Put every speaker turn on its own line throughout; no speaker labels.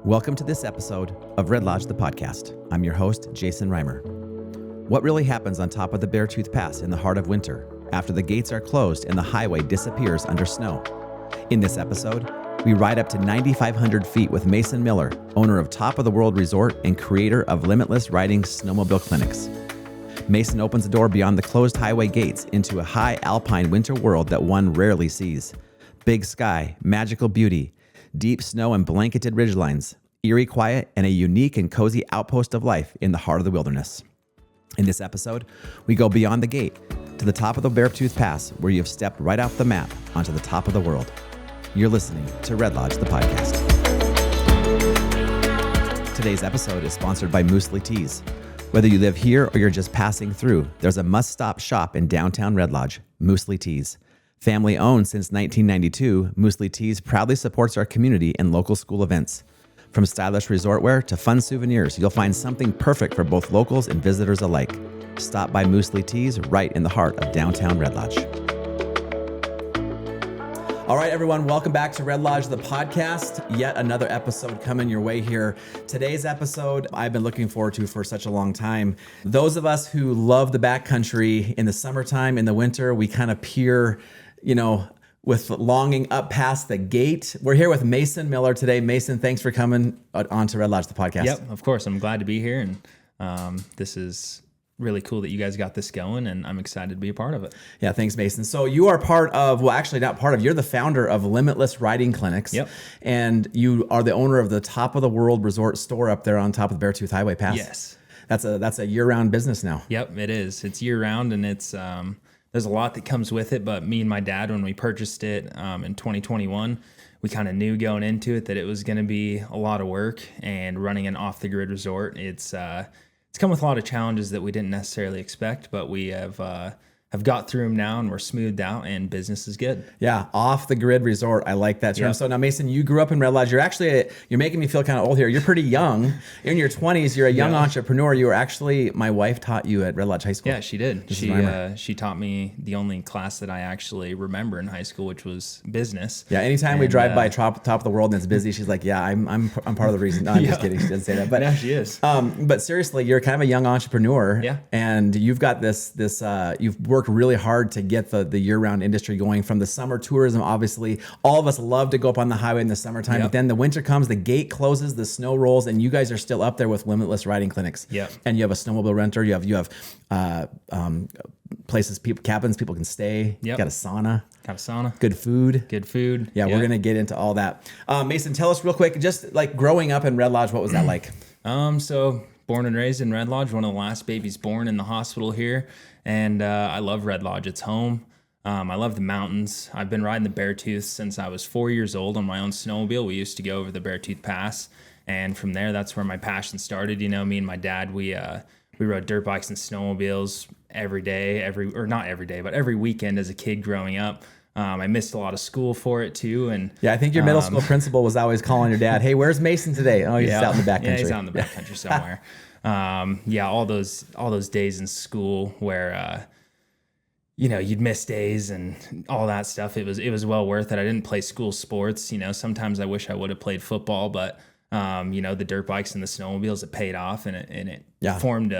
Welcome to this episode of Red Lodge, the podcast. I'm your host, Jason Reimer. What really happens on top of the Beartooth Pass in the heart of winter after the gates are closed and the highway disappears under snow? In this episode, we ride up to 9,500 feet with Mason Miller, owner of Top of the World Resort and creator of Limitless Riding Snowmobile Clinics. Mason opens the door beyond the closed highway gates into a high alpine winter world that one rarely sees. Big sky, magical beauty, deep snow and blanketed ridgelines, eerie quiet, and a unique and cozy outpost of life in the heart of the wilderness. In this episode, we go beyond the gate to the top of the Beartooth Pass, where you have stepped right off the map onto the top of the world. You're listening to Red Lodge, the podcast. Today's episode is sponsored by Muesli Teas. Whether you live here or you're just passing through, there's a must-stop shop in downtown Red Lodge, Muesli Teas. Family owned since 1992, Muesli Teas proudly supports our community and local school events. From stylish resort wear to fun souvenirs, you'll find something perfect for both locals and visitors alike. Stop by Muesli Teas right in the heart of downtown Red Lodge. All right, everyone, welcome back to Red Lodge, the podcast. Yet another episode coming your way here. Today's episode, I've been looking forward to for such a long time. Those of us who love the backcountry in the summertime, in the winter, we kind of peer, with longing up past the gate. We're here with Mason Miller today. Mason, thanks for coming on to Red Lodge, the podcast.
Yep, of course. I'm glad to be here. And this is really cool that you guys got this going, and I'm excited to be a part of it.
Yeah, thanks, Mason. So you are part of, well, actually not part of, you're the founder of Limitless Riding Clinics.
Yep.
And you are the owner of the Top of the World Resort store up there on top of the Beartooth Highway Pass.
Yes.
That's a year-round business now.
Yep, it is. It's year-round, and it's there's a lot that comes with it, but me and my dad, when we purchased it in 2021, we kind of knew going into it that it was going to be a lot of work, and running an off-the-grid resort, it's come with a lot of challenges that we didn't necessarily expect, but we have got through them now, and we're smoothed out, and business is good.
Yeah, off the grid resort. I like that term.
Yep.
So now, Mason, you grew up in Red Lodge. You're making me feel kind of old here. You're pretty young. In your 20s, you're a young entrepreneur. You were actually, my wife taught you at Red Lodge High School.
Yeah, she did. She taught me the only class that I actually remember in high school, which was business.
Yeah, anytime we drive by top of the world and it's busy, she's like, yeah, I'm part of the reason. No, I'm just kidding. She didn't say that. But
yeah, she is.
But seriously, you're kind of a young entrepreneur.
Yeah.
And you've got this you've worked really hard to get the year-round industry going. From the summer tourism, obviously, all of us love to go up on the highway in the summertime,
Yep.
but then the winter comes, the gate closes, the snow rolls, and you guys are still up there with Limitless Riding Clinics.
Yep.
And you have a snowmobile renter. You have places, cabins people can stay.
Yep.
Got a sauna.
Good food.
Yeah, we're gonna get into all that. Mason, tell us real quick, just like growing up in Red Lodge, what was that like?
So born and raised in Red Lodge, one of the last babies born in the hospital here, and I love Red Lodge. It's home. I love the mountains. I've been riding the Beartooth since I was 4 years old on my own snowmobile. We used to go over the Beartooth Pass, and from there, that's where my passion started. Me and my dad, we rode dirt bikes and snowmobiles every weekend as a kid growing up. I missed a lot of school for it too, and
yeah, I think your middle school principal was always calling your dad, "Hey, where's Mason today?" Oh, he's out in the backcountry.
Yeah, he's out in the backcountry somewhere. All those days in school where you'd miss days and all that stuff. It was well worth it. I didn't play school sports. Sometimes I wish I would have played football, but the dirt bikes and the snowmobiles, it paid off, and it formed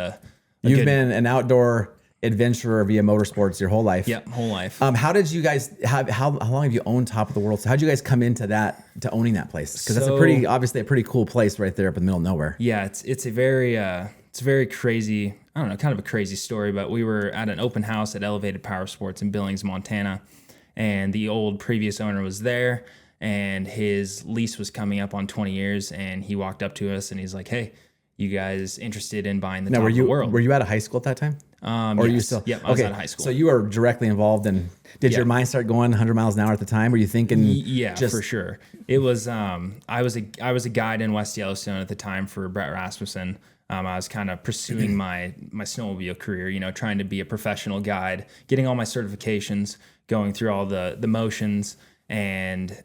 You've been an outdoor adventurer via motorsports your whole life.
Yeah, whole life.
How did you guys how long have you owned Top of the World? So how did you guys come into to owning that place? Because that's obviously a pretty cool place right there up in the middle of nowhere.
Yeah, it's a very crazy, I don't know, kind of a crazy story, but we were at an open house at Elevated Power Sports in Billings, Montana, and the old previous owner was there, and his lease was coming up on 20 years, and he walked up to us and he's like, "Hey, you guys interested in buying the Top of the World?"
Were you out of high school at that time?
Or
yes. You still?
Yep, I was out of high school.
So you were directly involved in. Did your mind start going 100 miles an hour at the time? Were you thinking?
Yeah, for sure. It was. I was a guide in West Yellowstone at the time for Brett Rasmussen. I was kind of pursuing my snowmobile career. Trying to be a professional guide, getting all my certifications, going through all the motions, and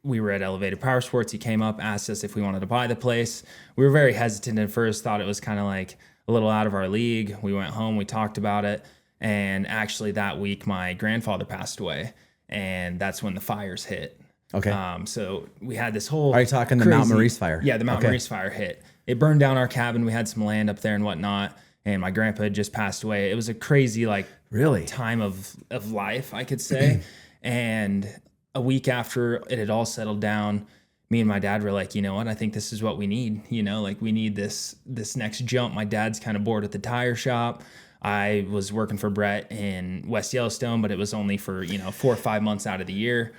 we were at Elevated Power Sports. He came up, asked us if we wanted to buy the place. We were very hesitant at first, thought it was kind of like a little out of our league. We went home, we talked about it, and actually that week my grandfather passed away, and that's when the fires hit.
Okay.
So we had this whole.
Are you talking the Mount Maurice fire?
Yeah, the Mount Maurice fire hit. It burned down our cabin. We had some land up there and whatnot. And my grandpa had just passed away. It was a crazy time of life, I could say. And a week after it had all settled down, me and my dad were like, you know what? I think this is what we need. You know, like we need this next jump. My dad's kind of bored at the tire shop. I was working for Brett in West Yellowstone, but it was only for 4 or 5 months out of the year.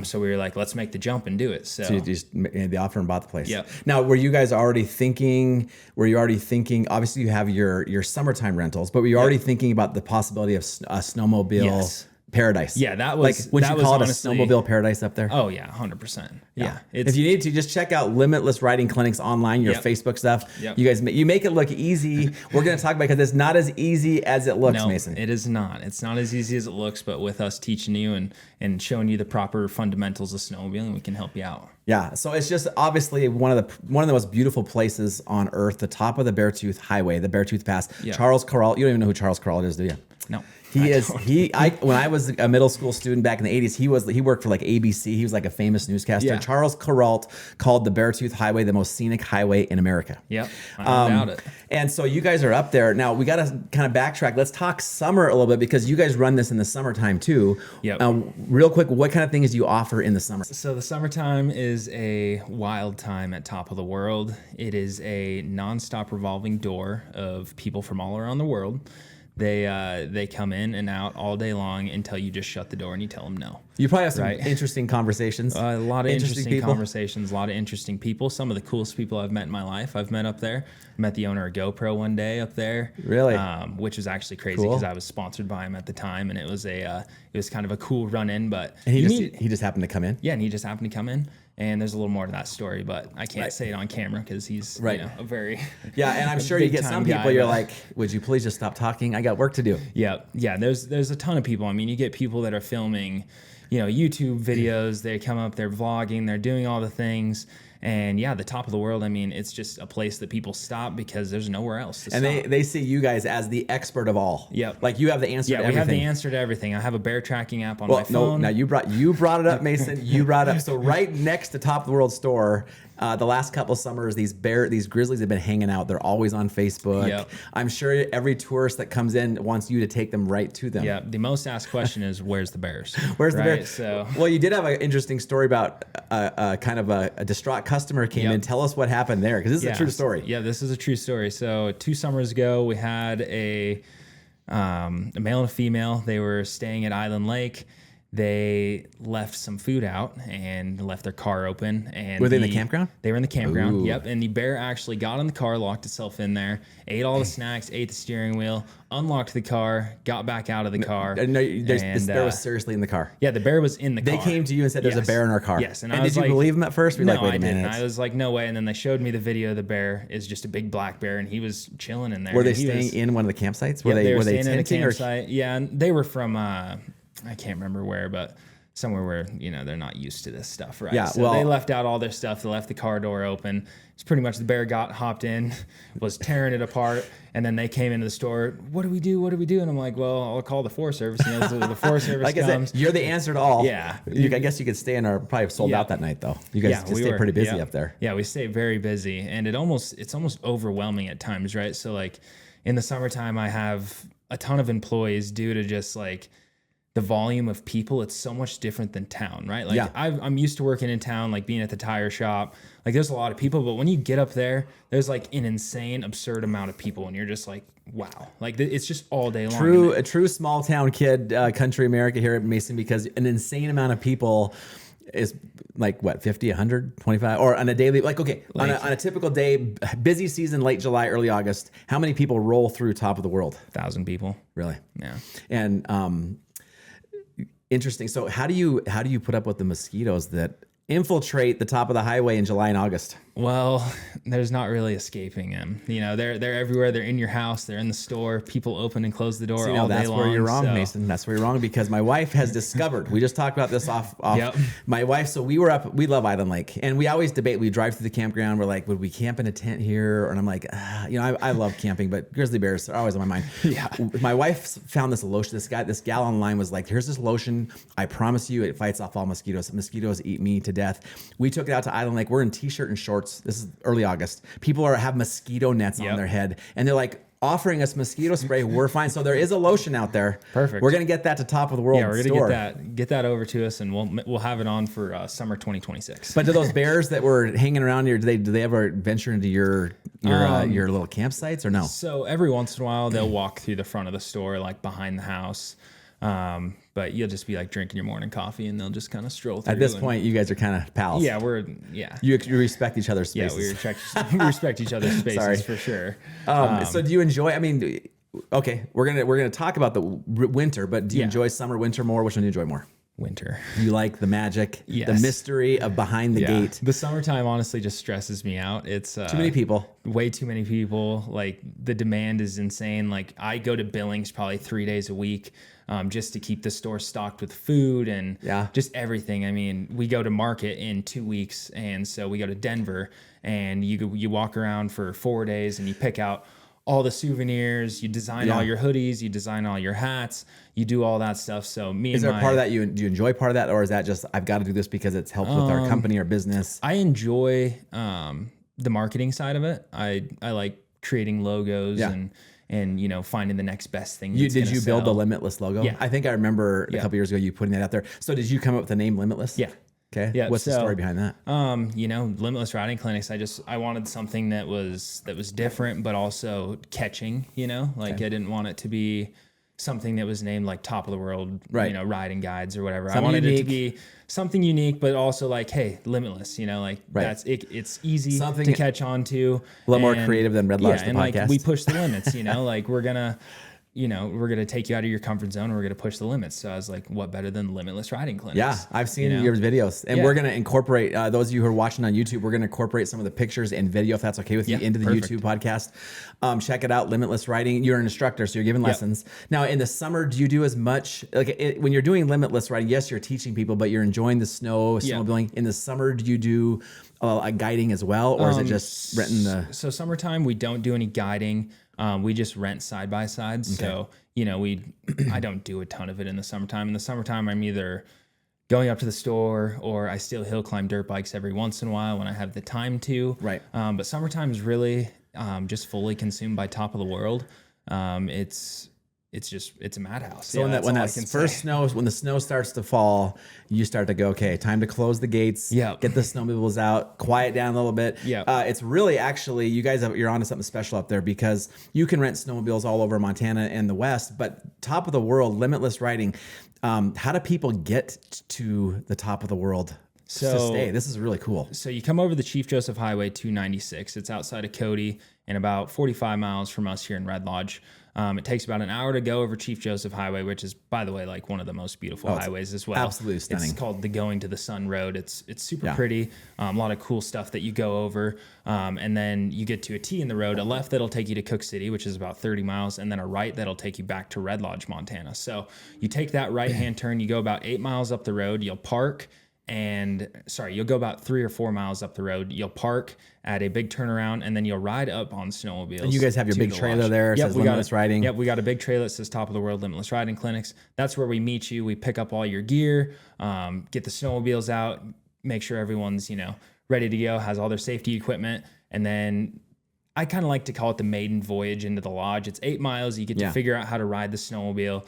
So we were like, let's make the jump and do it. So
you just made the offer and bought the place.
Yeah.
Now, were you already thinking, obviously you have your summertime rentals, but were you already thinking about the possibility of a snowmobile paradise?
Yeah, that was,
would you call it
honestly,
a snowmobile paradise up there?
Oh yeah, 100%. Yeah.
If you need to, just check out Limitless Riding Clinics online, your Facebook stuff.
Yep.
You guys, you make it look easy. We're going to talk about it because it's not as easy as it looks,
No,
Mason.
it is not. It's not as easy as it looks, but with us teaching you and showing you the proper fundamentals of snowmobiling, we can help you out.
Yeah, so it's just obviously one of the most beautiful places on earth, the top of the Beartooth Highway, the Beartooth Pass. Yeah. Charles Corral, you don't even know who Charles Corral is, do you?
No.
When I was a middle school student back in the 80s, he worked for like ABC. He was like a famous newscaster.
Yeah.
Charles Corral called the Beartooth Highway the most scenic highway in America.
Yep, I know about it.
And so you guys are up there. Now we got to kind of backtrack. Let's talk summer a little bit because you guys run this in the summertime too.
Yep.
Real quick, what kind of things do you offer in the summer?
So the summertime is a wild time at Top of the World. It is a nonstop revolving door of people from all around the world. They come in and out all day long until you just shut the door and you tell them no.
You probably have some interesting conversations.
A lot of interesting
people.
conversations, a lot of interesting people. Some of the coolest people I've met in my life, I've met up there. Met the owner of GoPro one day up there.
Really?
Which was actually crazy because I was sponsored by him at the time, and it was kind of a cool run-in. But
and he just happened to come in?
Yeah, and he just happened to come in. And there's a little more to that story, but I can't say it on camera because he's a very
and I'm sure you get some people you're like, would you please just stop talking? I got work to do.
Yeah. There's a ton of people. I mean, you get people that are filming, YouTube videos. They come up, they're vlogging, they're doing all the things. And the Top of the World, I mean, it's just a place that people stop because there's nowhere else to stop.
And they see you guys as the expert of all.
Yep.
Like you have the answer to everything.
Yeah, we have the answer to everything. I have a bear tracking app on my phone.
No, now you brought it up, Mason. You brought it up. So right next to Top of the World store, the last couple of summers, these grizzlies have been hanging out. They're always on Facebook.
Yep. I'm
sure every tourist that comes in wants you to take them right to them.
Yeah. The most asked question is, where's the bears?
Where's the bears?
So,
well, you did have an interesting story about kind of a distraught customer came in. Tell us what happened there, because this is a true story.
Yeah, this is a true story. So 2 summers ago, we had a male and a female. They were staying at Island Lake. They left some food out and left their car open. And
were they in the campground?
They were in the campground.
Ooh.
Yep. And the bear actually got in the car, locked itself in there, ate all the snacks, ate the steering wheel, unlocked the car, got back out of the car.
No, this bear was seriously in the car.
Yeah, the bear was in the car.
They came to you and said, "There's a bear in our car."
Yes.
And did you believe them at first?
No, I didn't. I was like, no way. And then they showed me the video of the bear. Is just a big black bear, and he was chilling in there.
Were they staying in one of the campsites?
Were they staying in a campsite? Yeah, and they were from I can't remember where, but somewhere where they're not used to this stuff, right?
Yeah,
so they left out all their stuff. They left the car door open. It's pretty much the bear hopped in, was tearing it apart, and then they came into the store. What do we do? What do we do? And I'm like, well, I'll call the Forest Service. So the Forest Service
like
comes.
I said, you're the answer to all.
Yeah,
I guess you could stay in our probably sold out that night though. You guys stay pretty busy up there.
Yeah, we stay very busy, and it's almost overwhelming at times, right? So like in the summertime, I have a ton of employees due to just like the volume of people. It's so much different than town, right? Like I'm used to working in town, like being at the tire shop. Like there's a lot of people, but when you get up there, there's like an insane, absurd amount of people, and you're just like, wow, like it's just all day long.
A true small town kid, country America here at Mason, because an insane amount of people is like what, 50, 100, 25, or on a daily, like, okay, on a typical day, busy season, late July, early August, how many people roll through Top of the World?
1,000 people.
Really?
Yeah.
And, interesting. So how do you put up with the mosquitoes that infiltrate the top of the highway in July and August?
Well, there's not really escaping them. You know, they're everywhere. They're in your house. They're in the store. People open and close the door all day long.
That's where you're wrong, Mason. That's where you're wrong, because my wife has discovered. We just talked about this off.
Yep.
My wife. So we were up. We love Island Lake, and we always debate. We drive through the campground. We're like, would we camp in a tent here? And I'm like, you know, I love camping, but grizzly bears are always on my mind.
Yeah.
My wife found this lotion. This gal online was like, here's this lotion. I promise you, it fights off all mosquitoes. Mosquitoes eat me to death. We took it out to Island Lake. We're in t-shirt and shorts. This is early August. People have mosquito nets on their head, and they're like offering us mosquito spray. We're fine. So there is a lotion out there.
Perfect.
We're gonna get that to Top of the World.
Yeah, we're
store.
gonna get that over to us, and we'll have it on for summer 2026.
But do those bears that were hanging around here, do they ever venture into your little campsites or no?
So every once in a while they'll walk through the front of the store, like behind the house. But you'll just be like drinking your morning coffee, and they'll just kind of stroll through.
At this point, you guys are kind of pals.
Yeah, you
respect each other's spaces.
Yeah, we respect each other's spaces for sure.
So do you enjoy? I mean, okay, we're gonna talk about the winter, but do you enjoy summer, winter more? Which one do you enjoy more?
Winter.
Do you like the magic,
yes.
the mystery of behind the gate?
The summertime honestly just stresses me out. It's
too many people.
Way too many people. Like the demand is insane. Like I go to Billings probably 3 days a week. Just to keep the store stocked with food and just everything. I mean, we go to market in 2 weeks, and so we go to Denver, and you walk around for 4 days, and you pick out all the souvenirs, you design all your hoodies, you design all your hats, you do all that stuff. So
is there part of that do you enjoy part of that, or is that just I've got to do this because it's helped with our company or business?
I enjoy the marketing side of it. I like creating logos and you know, finding the next best thing.
Did you build the Limitless logo?
Yeah.
I think I remember a couple years ago you putting that out there. So did you come up with the name Limitless?
Yeah.
Okay. Yeah. What's the story behind that?
You know, Limitless Riding Clinics. I wanted something that was different, but also catching. You know, like I didn't want it to be something that was named like Top of the World, you know, riding guides or whatever.
Something
I wanted
unique.
it to be something unique, but also like, hey, limitless. You know, like that's it. It's easy to catch on to.
A little more creative than Red Lodge the podcast.
Like we push the limits. You know, like we're gonna take you out of your comfort zone. And we're gonna push the limits. So I was like, what better than Limitless Riding Clinics?
Yeah, I've seen your videos, and we're gonna incorporate those of you who are watching on YouTube. We're gonna incorporate some of the pictures and video, if that's okay with you, into the YouTube podcast. Check it out, Limitless Riding. You're an instructor, so you're giving lessons. Now, in the summer, do you do as much when you're doing Limitless Riding? Yes, you're teaching people, but you're enjoying the snowmobiling. In the summer, do you do guiding as well, or is it just renting the?
So summertime, we don't do any guiding. We just rent side by sides. Okay. So, you know, I don't do a ton of it in the summertime. In the summertime, I'm either going up to the store or I still hill climb dirt bikes every once in a while when I have the time to.
Right.
But summertime is really just fully consumed by Top of the World. It's a madhouse.
So when the snow starts to fall, you start to go, okay, time to close the gates.
Yeah.
Get the snowmobiles out, quiet down a little bit.
Yeah.
It's really actually you're onto something special up there, because you can rent snowmobiles all over Montana and the West, but Top of the World, Limitless Riding. How do people get to the Top of the World? To stay. This is really cool.
So you come over the Chief Joseph Highway 296. It's outside of Cody and about 45 miles from us here in Red Lodge. It takes about an hour to go over Chief Joseph Highway, which is, by the way, like one of the most beautiful highways as well.
Absolutely stunning.
It's called the Going to the Sun Road. It's super pretty. A lot of cool stuff that you go over. And then you get to a T in the road, a left that'll take you to Cook City, which is about 30 miles, and then a right that'll take you back to Red Lodge, Montana. So you take that right-hand turn, you go about 8 miles up the road, you'll park. You'll go about 3 or 4 miles up the road. You'll park at a big turnaround, and then you'll ride up on snowmobiles.
And you guys have your big trailer there. It says Limitless Riding.
Yep, we got a big trailer that says Top of the World Limitless Riding Clinics. That's where we meet you. We pick up all your gear, get the snowmobiles out, make sure everyone's ready to go, has all their safety equipment, and then I kind of like to call it the maiden voyage into the lodge. It's 8 miles. You get to figure out how to ride the snowmobile.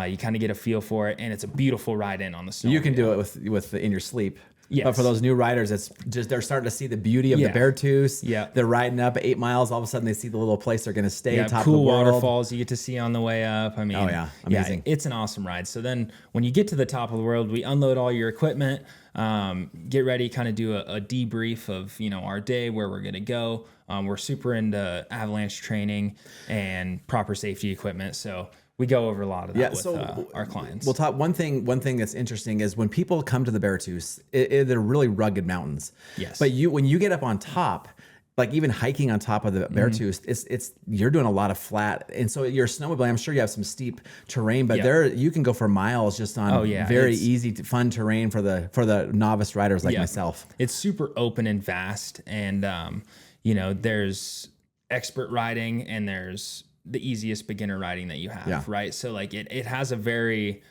You kind of get a feel for it, and it's a beautiful ride in on the snow.
You can do it with in your sleep.
Yes.
But for those new riders, it's just they're starting to see the beauty of the Beartooth.
Yeah.
They're riding up 8 miles. All of a sudden, they see the little place they're going to stay.
Yeah,
top
cool
of the world.
waterfalls you get to see on the way up. I mean,
amazing.
It's an awesome ride. So then when you get to the top of the world, we unload all your equipment, get ready, kind of do a debrief of our day, where we're going to go. We're super into Avalanche training and proper safety equipment. So we go over a lot of that with
so
our clients.
We'll talk. One thing that's interesting is when people come to the Beartooth, they're really rugged mountains.
Yes.
But when you get up on top, like even hiking on top of the Beartooth, it's you're doing a lot of flat, and so you're snowmobiling. I'm sure you have some steep terrain, but there you can go for miles just on very easy, fun terrain for the novice riders like myself.
It's super open and vast, and there's expert riding and there's the easiest beginner riding that you have, right? So like it has a very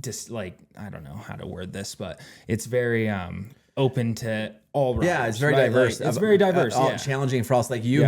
just like, I don't know how to word this, but it's very open to all riders.
Yeah, it's very
right?
diverse.
Like, it's very diverse.
Challenging for us, like you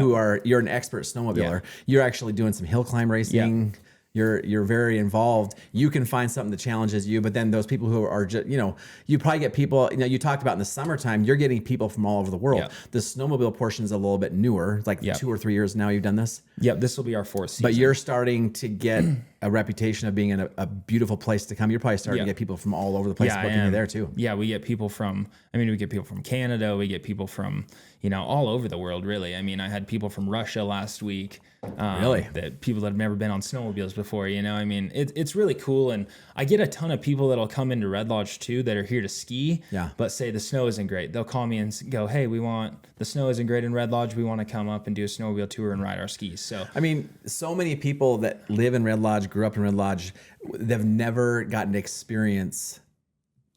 you're an expert snowmobiler. You're actually doing some hill climb racing. You're very involved. You can find something that challenges you, but then those people who are just, you probably get people, you talked about in the summertime, you're getting people from all over the world. The snowmobile portion is a little bit newer, like 2 or 3 years now you've done this.
Yep, this will be our 4th season.
But you're starting to get a reputation of being in a beautiful place to come. You're probably starting to get people from all over the place booking you there too.
Yeah, we get people from Canada, we get people from, all over the world, really. I mean, I had people from Russia last week.
Really?
That people that have never been on snowmobiles before, I mean, it's really cool. And I get a ton of people that'll come into Red Lodge too that are here to ski, but say the snow isn't great. They'll call me and go, hey, the snow isn't great in Red Lodge. We want to come up and do a snowmobile tour and ride our skis. So,
I mean, so many people that live in Red Lodge, grew up in Red Lodge, they've never gotten to experience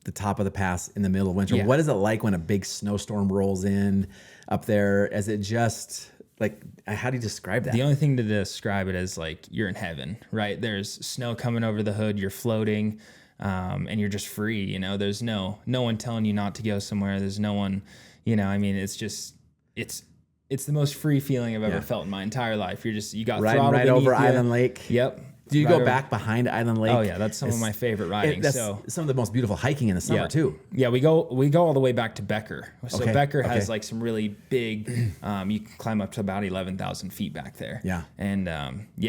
the top of the pass in the middle of winter. What is it like when a big snowstorm rolls in up there? Is it just like, how do you describe that?
The only thing to describe it is like you're in heaven, right? There's snow coming over the hood, you're floating, and you're just free. There's no one telling you not to go somewhere. There's no one, I mean, it's just, it's the most free feeling I've ever felt in my entire life. You got
riding
throttle
right over
you.
Island Lake.
Yep.
Do you go back behind Island Lake?
Oh yeah, that's some of my favorite riding.
That's some of the most beautiful hiking in the summer too.
Yeah, we go all the way back to Becker. So Becker has like some really big. You can climb up to about 11,000 feet back there.
Yeah,
and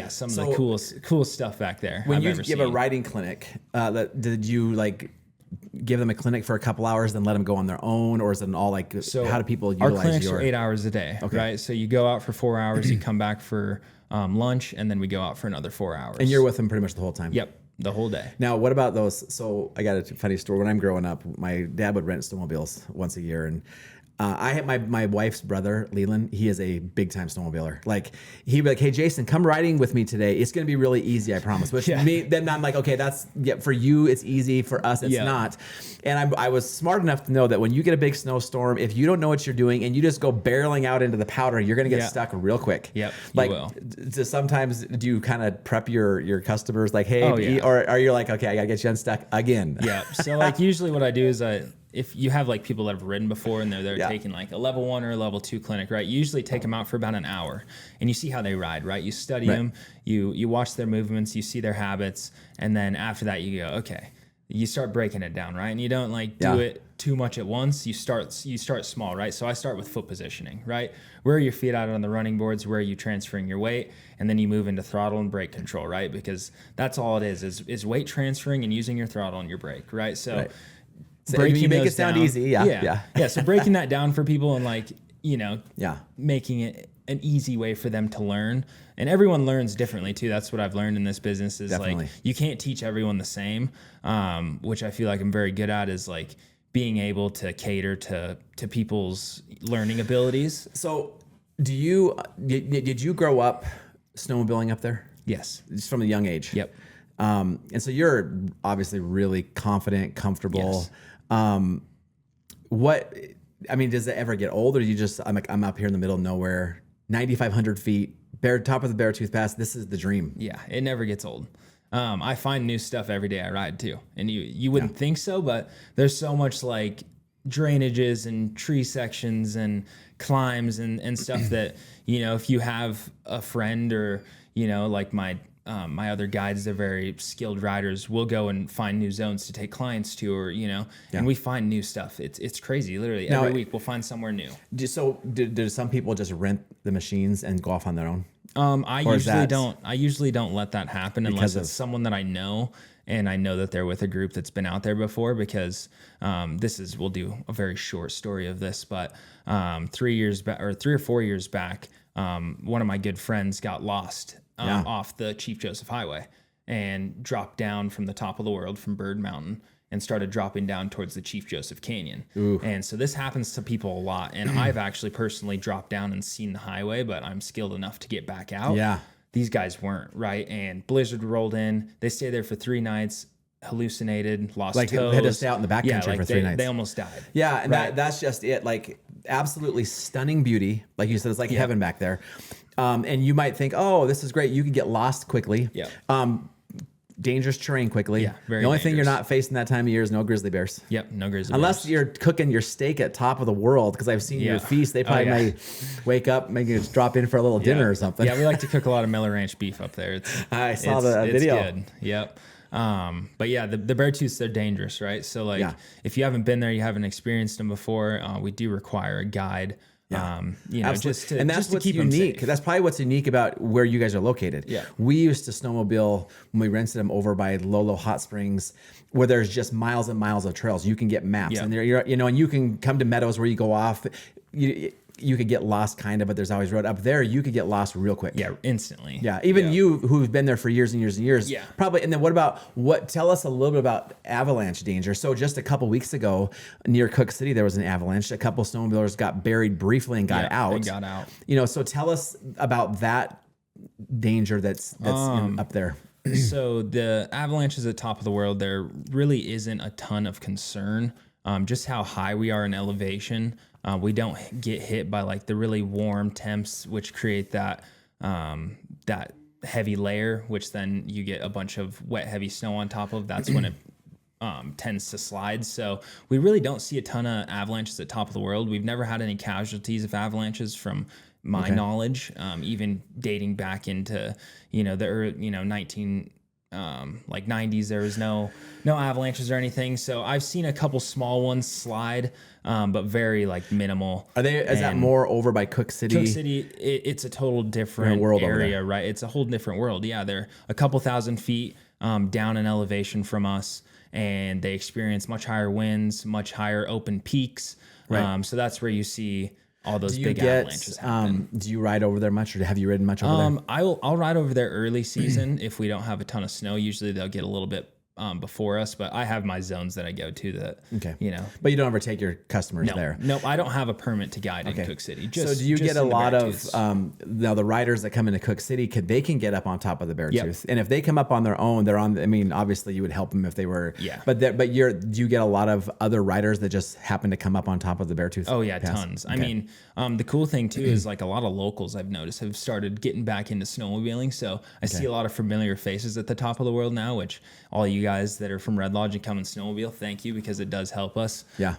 some of the coolest stuff back there.
When you give a riding clinic, did you like give them a clinic for a couple hours, then let them go on their own, or is it all like? So how do people utilize
our clinics are 8 hours a day, right? So you go out for 4 hours, you come back for lunch, and then we go out for another 4 hours.
And you're with them pretty much the whole time?
Yep, the whole day.
Now, what about those? So I got a funny story. When I'm growing up, my dad would rent snowmobiles once a year, and I had my wife's brother, Leland. He is a big time snowmobiler. Like he'd be like, "Hey, Jason, come riding with me today. It's going to be really easy, I promise." Which then I'm like, "Okay, that's for you. It's easy. For us, it's not." And I was smart enough to know that when you get a big snowstorm, if you don't know what you're doing and you just go barreling out into the powder, you're going to get stuck real quick.
Yep,
like
you will.
Sometimes do you kind of prep your customers like, "Hey," or are you like, "Okay, I got to get you unstuck again"?
Yeah. So like usually what I do is if you have like people that have ridden before and they're there taking like a level 1 or a level 2 clinic, right? You usually take them out for about an hour and you see how they ride, right? You study them, you watch their movements, you see their habits. And then after that you go, okay, you start breaking it down, right? And you don't like do it too much at once. You start small, right? So I start with foot positioning, right? Where are your feet out on the running boards? Where are you transferring your weight? And then you move into throttle and brake control, right? Because that's all it is weight transferring and using your throttle and your brake, right? So
So you make it sound easy. Yeah.
So breaking that down for people and like, making it an easy way for them to learn. And everyone learns differently too. That's what I've learned in this business is like, you can't teach everyone the same, which I feel like I'm very good at is like being able to cater to people's learning abilities.
So did you grow up snowmobiling up there?
Yes.
Just from a young age.
Yep.
And so you're obviously really confident, comfortable.
Yes.
Does it ever get old, or you just, I'm up here in the middle of nowhere, 9,500 feet, top of the Beartooth Pass. This is the dream.
Yeah, it never gets old. I find new stuff every day I ride too. And you wouldn't think so, but there's so much like drainages and tree sections and climbs and stuff that, if you have a friend or, like my other guides, they're very skilled riders, will go and find new zones to take clients to, or, and we find new stuff. It's crazy. Literally every week we'll find somewhere new.
So do some people just rent the machines and go off on their own?
I usually don't let that happen unless it's someone that I know. And I know that they're with a group that's been out there before because we'll do a very short story of this, but 3 or 4 years back, one of my good friends got lost off the Chief Joseph Highway and dropped down from the top of the world from Bird Mountain and started dropping down towards the Chief Joseph Canyon.
Ooh.
And so this happens to people a lot. And I've actually personally dropped down and seen the highway, but I'm skilled enough to get back out.
Yeah.
These guys weren't, right? And blizzard rolled in. They stayed there for 3 nights, hallucinated, lost toes.
Had to stay out in the backcountry for 3 nights.
They almost died.
Yeah, and that's just it. Like absolutely stunning beauty. Like you said, it's like heaven back there. And you might think, oh, this is great. You can get lost quickly.
Yeah.
Dangerous terrain quickly.
Yeah, very
the only thing you're
dangerous.
not facing that time of year is no grizzly bears.
Yep, no grizzly
Unless
bears.
you're cooking your steak at top of the world, because I've seen your feast. They probably may wake up, maybe just drop in for a little dinner or something.
Yeah, we like to cook a lot of Miller Ranch beef up there.
I saw the video.
It's good. Yep. But yeah, the Beartooths, they're dangerous, right? So like, if you haven't been there, you haven't experienced them before, we do require a guide. Just to,
and that's what's unique. That's probably what's unique about where you guys are located.
Yeah.
We used to snowmobile when we rented them over by Lolo Hot Springs, where there's just miles and miles of trails. You can get maps, and and you can come to meadows where you go off. You could get lost kind of, but there's always road up there. You could get lost real quick.
Yeah, instantly.
Yeah, even you who've been there for years and years and years.
Yeah,
probably. And then tell us a little bit about avalanche danger. So just a couple weeks ago near Cook City, there was an avalanche. A couple snowmobilers got buried briefly and got out.
They got out.
So tell us about that danger that's up there.
So the avalanches at the top of the world, there really isn't a ton of concern. Just how high we are in elevation. We don't get hit by like the really warm temps, which create that heavy layer, which then you get a bunch of wet, heavy snow on top of. That's when it tends to slide. So we really don't see a ton of avalanches at top of the world. We've never had any casualties of avalanches from my knowledge, even dating back into the early 90s. There was no avalanches or anything. So I've seen a couple small ones slide, but very like minimal.
Is that more over by Cook City?
Cook City, it's a total different
world
area, right? It's a whole different world. Yeah, they're a couple thousand feet down in elevation from us, and they experience much higher winds, much higher open peaks. Right. So that's where you see all those big avalanches happen.
Do you ride over there much, or have you ridden much over there?
I'll ride over there early season if we don't have a ton of snow. Usually they'll get a little bit before us, but I have my zones that I go to that,
But you don't ever take your customers there?
No, I don't have a permit to guide in Cook City.
So do you get a lot of, now the riders that come into Cook City, they can get up on top of the Beartooth. Yep. And if they come up on their own, obviously you would help them if they were, but do you get a lot of other riders that just happen to come up on top of the Beartooth?
Oh yeah,
Pass?
tons. Okay. I mean, the cool thing too is like a lot of locals I've noticed have started getting back into snowmobiling. So I see a lot of familiar faces at the top of the world now, which all you guys that are from Red Lodge and come and snowmobile, thank you, because it does help us.
Yeah.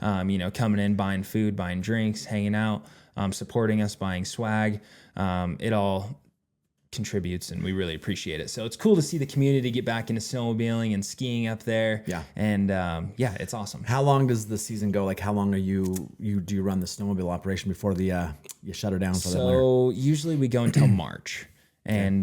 Coming in, buying food, buying drinks, hanging out, supporting us, buying swag. It all contributes, and we really appreciate it. So it's cool to see the community get back into snowmobiling and skiing up there.
Yeah.
And it's awesome.
How long does the season go? Like how long are do you run the snowmobile operation before you shut her down for the winter?
So usually we go until March. And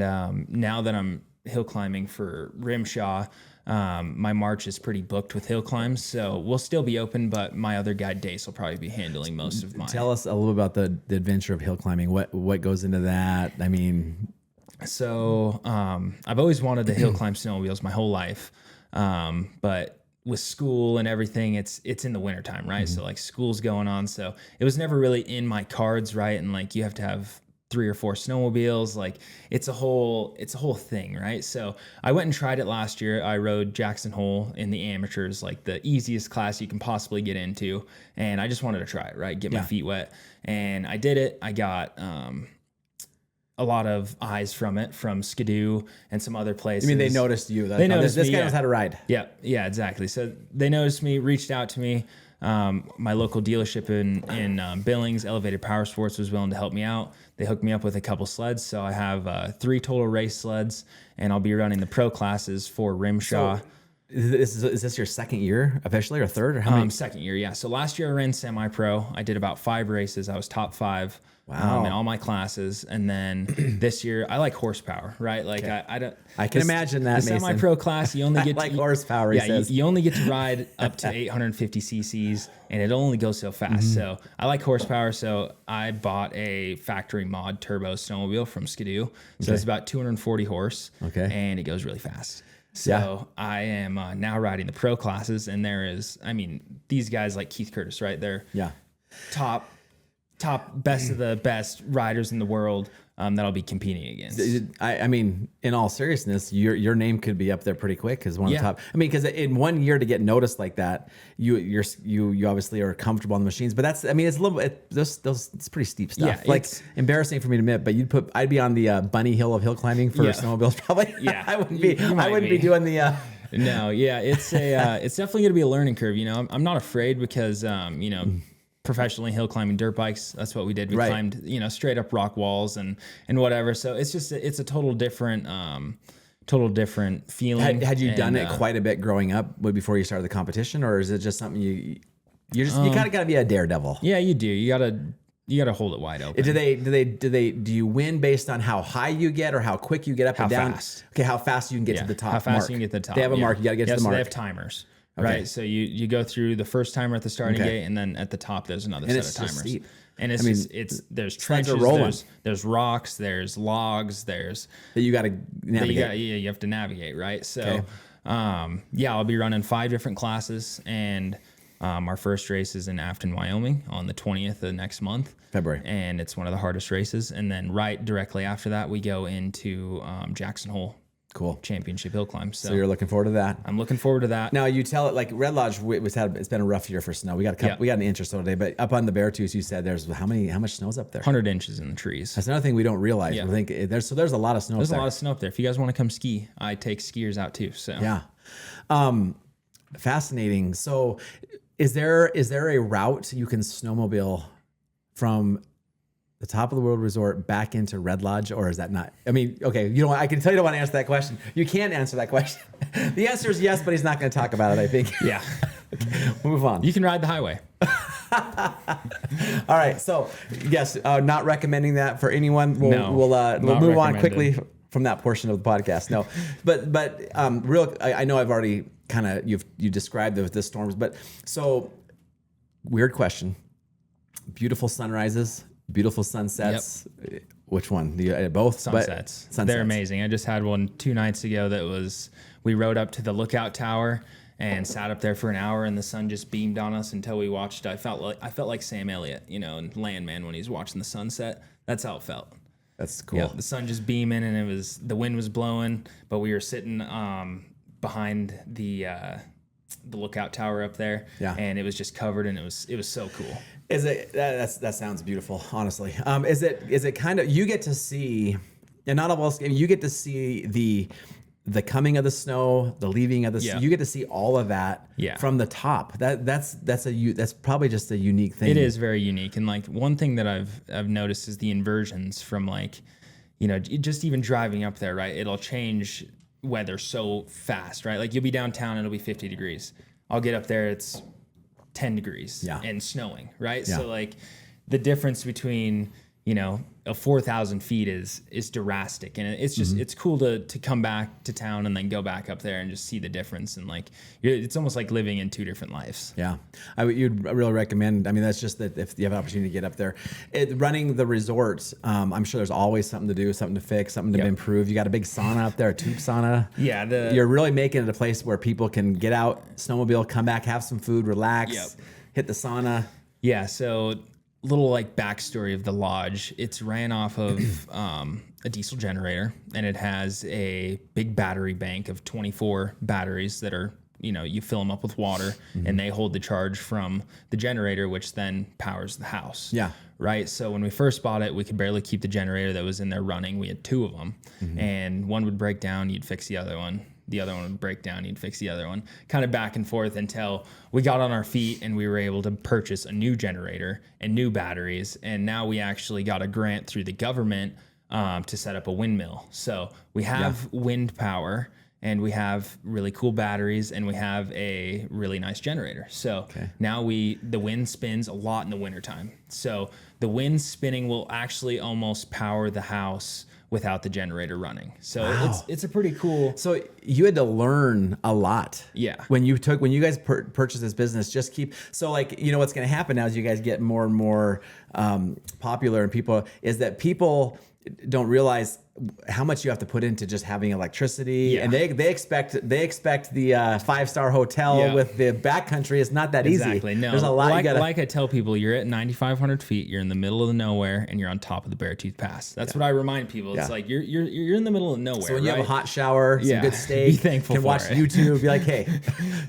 now that I'm hill climbing for Rimshaw, my March is pretty booked with hill climbs, so we'll still be open, but my other guide Dace will probably be handling most of mine.
Tell us a little about the adventure of hill climbing. What goes into that? I mean,
so I've always wanted to hill climb snowmobiles my whole life, but with school and everything, it's in the wintertime, right? So like school's going on, so it was never really in my cards, right? And like you have to have 3 or 4 snowmobiles, like it's a whole thing, right? So I went and tried it last year. I rode Jackson Hole in the amateurs, like the easiest class you can possibly get into, and I just wanted to try it, right? Get my feet wet, and I did it. I got a lot of eyes from Skidoo and some other places.
I mean, they noticed you.
They noticed
this
me,
guy knows how to ride.
Yeah, exactly. So they noticed me, reached out to me. My local dealership in Billings, Elevated Power Sports, was willing to help me out. They hooked me up with a couple sleds, so I have 3 total race sleds, and I'll be running the pro classes for Rimshaw.
Is this your second year officially or third or how many?
Second year, yeah. So last year I ran semi-pro. I did about 5 races. I was top 5.
Wow.
In all my classes. And then this year I like horsepower, right? Like I don't.
I can imagine that,
the
Mason.
Semi-pro class, you only get
like horsepower. Yeah,
you only get to ride up to 850 cc's, and it only goes so fast. So I like horsepower. So I bought a factory mod turbo snowmobile from Skidoo. So it's about 240 horse.
Okay.
And it goes really fast. So I am now riding the pro classes, and these guys like Keith Curtis, right? They're top best of the best riders in the world that I'll be competing against.
I mean, in all seriousness, your name could be up there pretty quick because one of the top. I mean, because in 1 year to get noticed like that, you obviously are comfortable on the machines. But it's a little bit it's pretty steep stuff.
Yeah,
like embarrassing for me to admit, but I'd be on the bunny hill of hill climbing for snowmobiles probably.
Yeah,
I wouldn't be doing the.
No, yeah, it's definitely gonna be a learning curve. I'm not afraid because professionally hill climbing dirt bikes. That's what we did. We climbed, straight up rock walls and whatever. So it's a total different feeling.
Had you done it quite a bit growing up before you started the competition, or is it just something you kind of got to be a daredevil?
Yeah, you do. You gotta hold it wide open.
Do you win based on how high you get or how quick you get up and down?
Fast.
Okay, how fast you can get to the top.
How fast
mark.
you can get to the top.
They have a mark. You got to get to the mark.
They have timers. Okay. Right, so you go through the first timer at the starting gate, and then at the top there's another set of timers.
Steep.
And there's trenches, there's rocks, there's logs, there's
that you got to navigate.
You have to navigate, right? So, I'll be running 5 different classes, and our first race is in Afton, Wyoming, on the 20th of next month,
February,
and it's one of the hardest races. And then right directly after that, we go into Jackson Hole.
Cool.
Championship hill climb. So
you're looking forward to that.
I'm looking forward to that.
Now you tell it like Red Lodge. It's been a rough year for snow. We got an inch or so today, but up on the Beartooth, you said there's how much snow's up there?
100 inches in the trees.
That's another thing we don't realize. We think there's a lot of snow.
There's a lot of snow up there. If you guys want to come ski, I take skiers out too. So
fascinating. So is there a route you can snowmobile from the top of the world resort back into Red Lodge, or is that not? I mean, okay, I can tell you don't want to answer that question. You can't answer that question. The answer is yes, but he's not going to talk about it, I think.
Yeah.
Okay, we'll move on.
You can ride the highway.
All right. So yes, not recommending that for anyone. We'll move on quickly from that portion of the podcast. No, but I know I've already kind of you described the storms, but so weird question. Beautiful sunrises. Beautiful sunsets. Yep. Which one? Do you both?
Sunsets. They're amazing. I just had one 2 nights ago we rode up to the lookout tower and sat up there for an hour, and the sun just beamed on us until we watched. I felt like Sam Elliott, in Landman when he's watching the sunset. That's how it felt.
That's cool.
Yeah, the sun just beaming, and the wind was blowing, but we were sitting behind the lookout tower up there, and it was just covered, and it was so cool.
Is it that sounds beautiful, honestly. Is it kind of you get to see, and not all of us, you get to see the coming of the snow, the leaving of the snow. You get to see all of that from the top. That's probably just a unique thing.
It is very unique, and like one thing that I've noticed is the inversions from just even driving up there, right? It'll change weather so fast, right? Like you'll be downtown, it'll be 50 degrees. I'll get up there, it's 10 degrees and snowing, right? So like the difference between, a 4,000 feet is drastic, and it's just it's cool to come back to town and then go back up there and just see the difference, and like it's almost like living in 2 different lives. Yeah, you'd really recommend. I mean, that's just that if you have an opportunity to get up there, running the resorts. I'm sure there's always something to do, something to fix, something to improve. You got a big sauna up there, a tube sauna. Yeah, you're really making it a place where people can get out, snowmobile, come back, have some food, relax, hit the sauna. Yeah, so. Little like backstory of the lodge. It's ran off of a diesel generator, and it has a big battery bank of 24 batteries that are, you fill them up with water, and they hold the charge from the generator, which then powers the house. Yeah. Right. So when we first bought it, we could barely keep the generator that was in there running. We had 2 of them, and one would break down. You'd fix the other one. The other one would break down, you'd fix the other one, kind of back and forth until we got on our feet and we were able to purchase a new generator and new batteries. And now we actually got a grant through the government to set up a windmill. So we have wind power, and we have really cool batteries, and we have a really nice generator. So now the wind spins a lot in the wintertime. So the wind spinning will actually almost power the house without the generator running. So it's a pretty cool.
So you had to learn a lot.
Yeah.
When you guys purchased this business, so like, what's going to happen now as you guys get more and more popular and people don't realize how much you have to put into just having electricity, and they expect the 5-star hotel with the backcountry. It's not that easy.
Exactly. No, there's a lot. Like I tell people, you're at 9,500 feet. You're in the middle of the nowhere, and you're on top of the Beartooth Pass. That's what I remind people. It's like you're in the middle of nowhere.
So when you have a hot shower, some good steak,
be thankful.
Can watch YouTube. Be like, hey,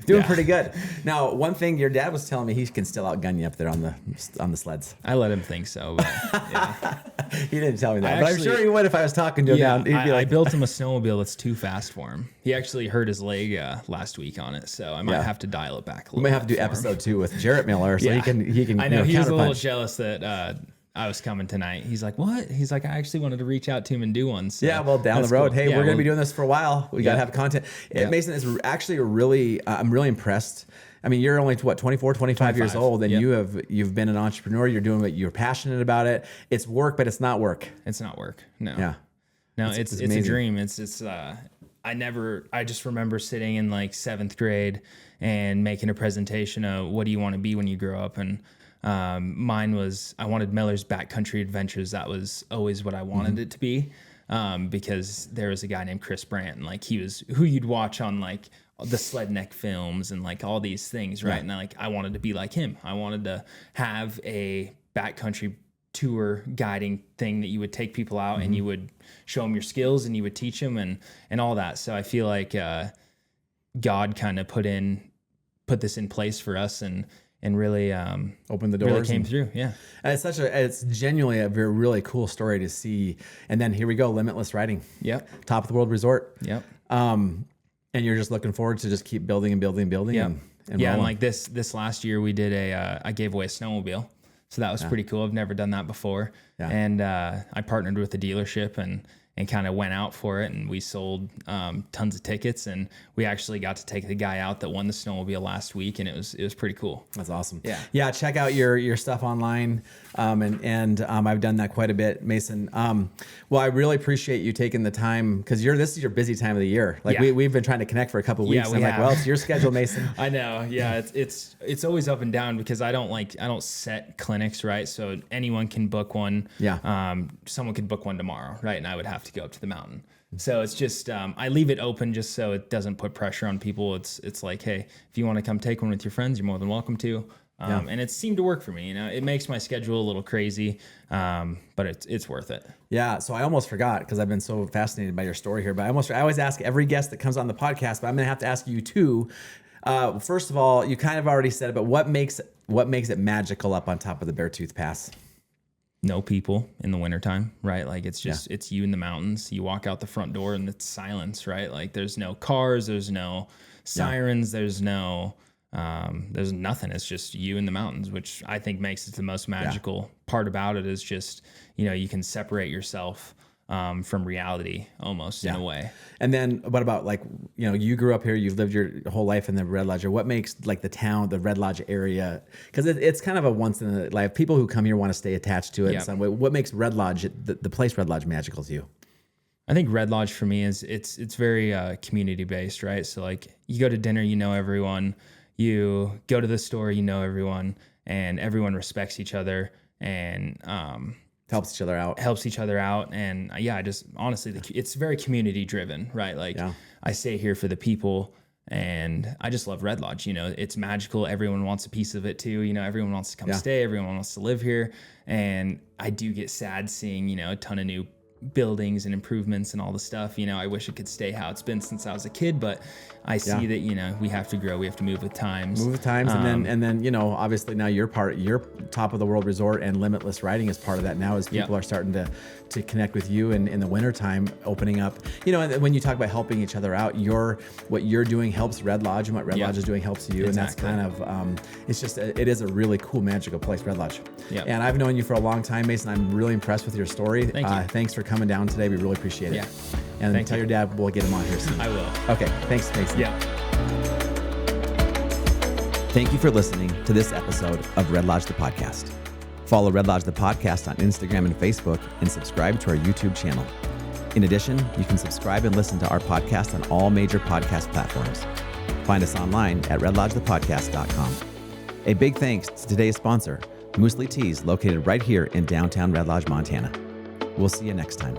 doing pretty good. Now, one thing your dad was telling me, he can still outgun you up there on the sleds.
I let him think so. But,
he didn't tell me that, but I'm sure he would if I was talking to him. Now, he'd be like,
I built him a snowmobile that's too fast for him. He actually hurt his leg last week on it, so I might have to dial it back a little.
We might have to do episode 2 with Jarrett Miller, so he can.
I know he was a little jealous that I was coming tonight. He's like, "What?" He's like, "I actually wanted to reach out to him and do one." So
well, down the road, cool. Hey, we're gonna be doing this for a while. We gotta have content. Mason is actually I'm really impressed. I mean, you're only 24, 25 years old, and you've been an entrepreneur. You're doing what you're passionate about it. It's work, but it's not work.
It's not work. No.
Yeah.
No, it's a dream. I just remember sitting in like 7th grade and making a presentation of what do you want to be when you grow up, and mine was I wanted Miller's Backcountry Adventures. That was always what I wanted it to be, because there was a guy named Chris Brandt, and like he was who you'd watch on like the sled neck films and like all these things, right? And I wanted to be like him. I wanted to have a backcountry tour guiding thing that you would take people out and you would show them your skills and you would teach them and all that. So I feel like God kind of put this in place for us and really
opened the doors.
Really came through. Yeah.
And it's genuinely a very really cool story to see. And then here we go, Limitless Riding.
Yep.
Top of the world resort.
Yep.
And you're just looking forward to just keep building and building.
Yep.
And
and like this last year we did I gave away a snowmobile. So that was pretty cool. I've never done that before. Yeah. And I partnered with the dealership and kind of went out for it, and we sold tons of tickets, and we actually got to take the guy out that won the snowmobile last week, and it was pretty cool.
That's awesome.
Yeah.
Check out your stuff online, and I've done that quite a bit, Mason. Well, I really appreciate you taking the time, because this is your busy time of the year. Like we've been trying to connect for a couple of weeks.
Yeah,
I'm like, well, it's your schedule, Mason.
I know. Yeah, it's always up and down because I don't set clinics, right? So anyone can book one.
Yeah.
Someone could book one tomorrow, right? And I would have to go up to the mountain. So it's just I leave it open just so it doesn't put pressure on people. It's like, hey, if you want to come take one with your friends, you're more than welcome to. And it seemed to work for me. It makes my schedule a little crazy, but it's worth it.
Yeah. So I almost forgot, because I've been so fascinated by your story here. But I always ask every guest that comes on the podcast, but I'm going to have to ask you too. First of all, you kind of already said it, but what makes it magical up on top of the Beartooth Pass?
No people in the wintertime, right? Like it's just, it's you in the mountains. You walk out the front door and it's silence, right? Like there's no cars, there's no sirens, there's nothing. It's just you in the mountains, which I think makes it the most magical part about it is just, you can separate yourself from reality almost in a way. And
then what about you grew up here, you've lived your whole life in the Red Lodge. What makes like the town, the Red Lodge area, because it's kind of a once in a life, people who come here want to stay attached to it in some way. What makes Red Lodge, the place Red Lodge, magical to you?
I think Red Lodge for me is it's very community based, right? So like you go to dinner, everyone, you go to the store, everyone, and everyone respects each other and
helps each other out. And
I just honestly, it's very community driven, right? Like I stay here for the people, and I just love Red Lodge. It's magical. Everyone wants a piece of it too. Everyone wants to come stay. Everyone wants to live here. And I do get sad seeing, a ton of new buildings and improvements and all the stuff. I wish it could stay how it's been since I was a kid, but I see that, we have to grow, we have to move with times.
And then, obviously now you're top of the world resort, and Limitless Riding is part of that now, as people are starting to connect with you in the wintertime, opening up, and when you talk about helping each other out, what you're doing helps Red Lodge, and what Red Lodge is doing helps you. Exactly. And that's kind of, it is a really cool, magical place, Red Lodge. Yeah. And I've known you for a long time, Mason. I'm really impressed with your story.
Thank you.
Thanks for coming down today. We really appreciate it.
Yeah.
And
Thank
tell
you.
your dad we'll get him on here soon.
I will.
Okay. Thanks, Mason.
Yeah.
Thank you for listening to this episode of Red Lodge the Podcast. Follow Red Lodge the Podcast on Instagram and Facebook and subscribe to our YouTube channel. In addition, you can subscribe and listen to our podcast on all major podcast platforms. Find us online at redlodgethepodcast.com. A big thanks to today's sponsor, Moosley Teas, located right here in downtown Red Lodge, Montana. We'll see you next time.